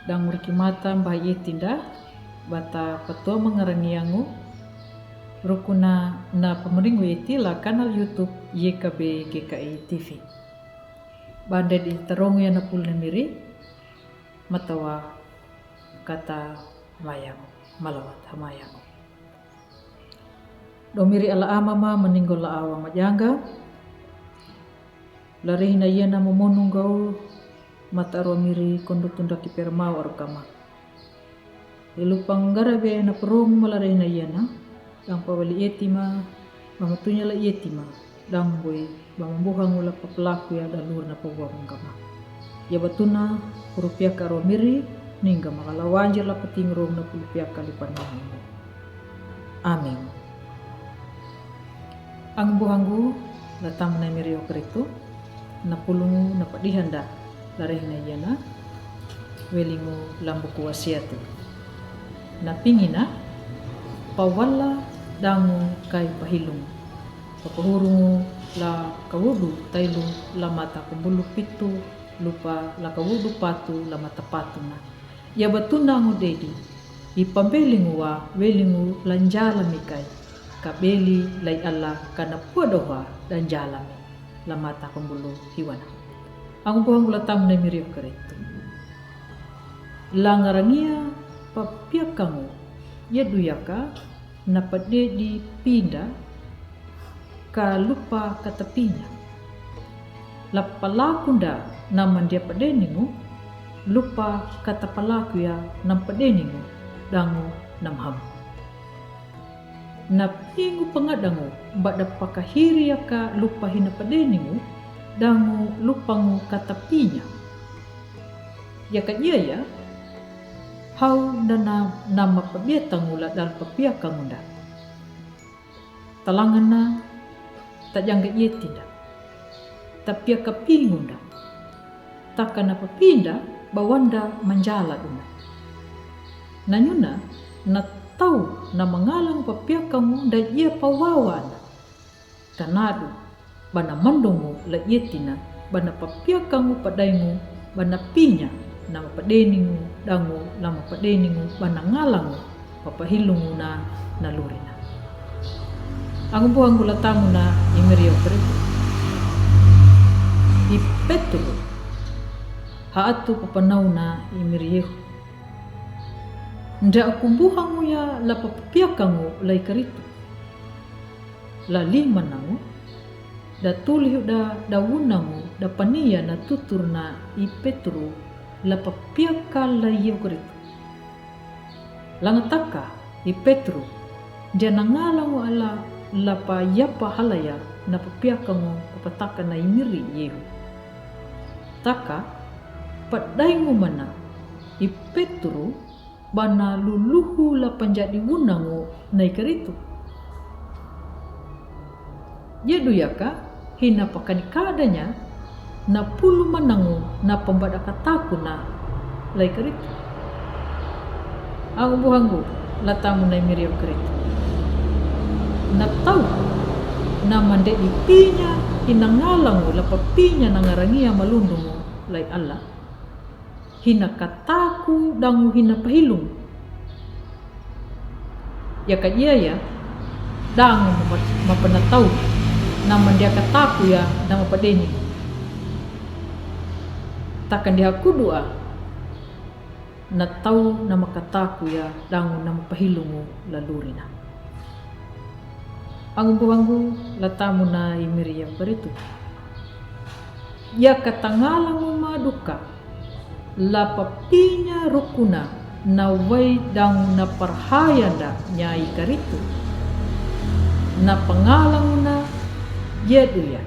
dang mata mbah tinda bata patua mengarangiangu rukuna na pemeringu iti la kanal YouTube YKB GKI TV. Banda di terong ya napul miri matawa kata mayangu malawat hamayangu. Domiri ala amama meninggal la awa majanga lari na iya na momonong gau mata arwa miri kondo tunda kipermau arukama. Ilupang garabe na perung malari na iya na dang pawali etima mamatunya la etima dang boy bambuhang ula papelaku ya dalur na pawang kama. Ya batuna rupiah ka arwa miri ningga makalawanjir la patingrong na pulupiah kalipan mahangu. Amin. Ang buhanggu datang na mirio kerito na pulungu na padihanda larih na yana welingu lambuku wasiatu na pingina pawala dangu kay pahilung papahurungu la kawudu tailu la mata kumbulu pitu lupa la kawudu patu la mata patu na ya batuna ngu dedi ipambelingu wa welingu lanjala mikai kabeli lai Allah kana puadoha dan jalami la mata kumbulu hiwana. Ang buhang ulatam na miriyo kareto. Langarangia papiak kamu yaduyaka napade di pinda ka lupa katapinya. La palakunda naman dia padeningu lupa kata palaku ya nam padeningu dangu namham. Na pingu pangadangu bada pakahiri ka lupa hina padeningu dangu lupangu katapinya. Ya kanya ya hau dana nama pabiatangu la dal papiakangunda. Talangana tak jangga iya tidak. Tapi kapingunda. Takana papinda bawanda manjala duna. Nanyuna na tau na mangalang papiakamu da iya pawawan kanadu bana mandongu la yetina bana papiakamu padaingu bana pinya nama padeningu dangu lama padeningu bana ngalangu papahilungu na nalurina. Ang buhang gulatamu na imirio peritu ipetulu haatu papanau na imiriyehu nda kumbuhangu ya la papiakangu lai karitu la lima nangu da tulihu da dawunangu da pania na tutur na ipetru la papiaka la iyo karitu langataka ipetru dia nangalangu ala la pa yapa halaya na papiakangu papataka na imiri yehu taka padaingu mana ipetru bana luluhu la panjadi wunangu naikaritu. Yaduyaka hina pakanikadanya na pulu manangu na pambadakataku na laikaritu. Ang buhanggu latamu na imirio karitu. Na tau na mande ipinya hinangalangu la papinya nangarangia malundungu lai Allah. Hina kataku dangu hina pahilung. Ya kaya ya dangu mapanatau naman dia kataku ya dangu padeni. Takkan dia kudua na tau nama kataku ya dangu nama pahilungu lalurina. Ang buanggu latamu na imiri yang beritu. Ya katangalangu maduka la papinya rukuna na way dang na parhayanda nyai karitu na pangalang na yeduya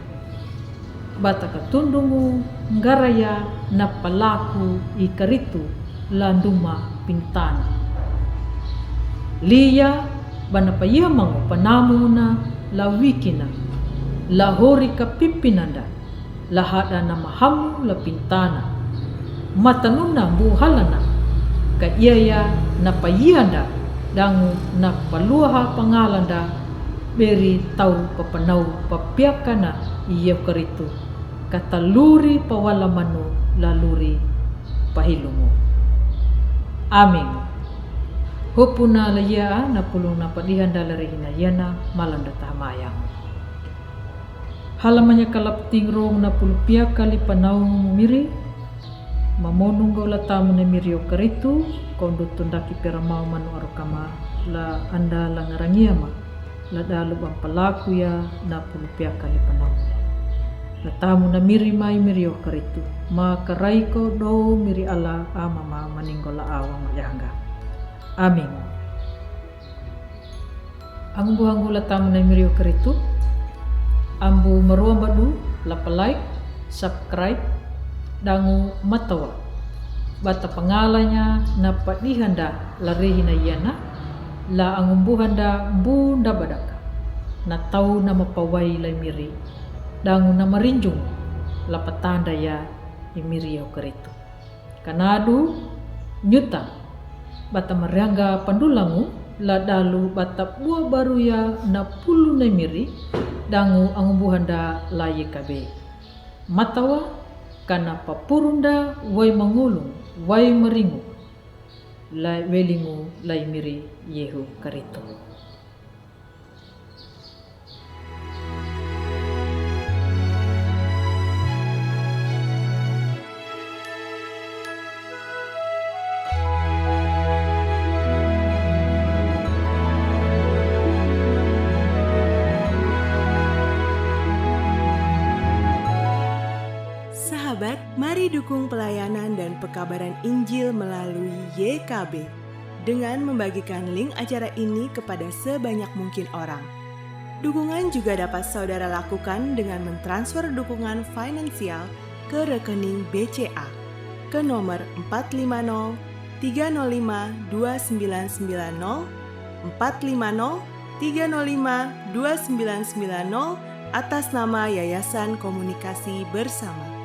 bata katundungu ngaraya na palaku ikaritu landuma pintana liya bana payamangu panamu na lawikina lahori kapipinanda lahada na mahamu la pintana matanuna buhalana ka iya na payanda dangu na paluha pangalanda beri tau papanau papiakana iya karitu kata luri pawalamanu laluri pahilungu. Amin. Hopuna layia na pulung na padihan dalarihina yana malanda tamayang. Halamanya kalapting rong na pulupia kali panaung mumiri, mamonong gaula tamu na mirio karitu, kondo tundaki peramau manu arukama la anda la ngarangiyama, la dalub ang palaku ya na pulupia kali panaung. La tamu na miri mai mirio karitu, makarai ko do miri ala amama maninggola awang mayangga. Amin. Ang buhang la tamu na mirio karitu, ambu maruang badu la like, subscribe, dangu matawa. Bata pangalanya na padihanda larihina yana, la angumbuhanda bunda badaka, na tau na mapawai la miri, dangu na marinjung la patanda ya imiri au karitu. Kanadu nyuta bata mariangga pandulangu la dalu bata buah baru ya na pulu na miri, dangu angumbuhanda la yekabe. Matawa kana papurunda wai mangulung wai meringu la welingu la miri yehu karitu. Sahabat, mari dukung pelayanan dan pekabaran Injil melalui YKB dengan membagikan link acara ini kepada sebanyak mungkin orang. Dukungan juga dapat saudara lakukan dengan mentransfer dukungan finansial ke rekening BCA ke nomor 450 305 2990 450 305 2990 atas nama Yayasan Komunikasi Bersama.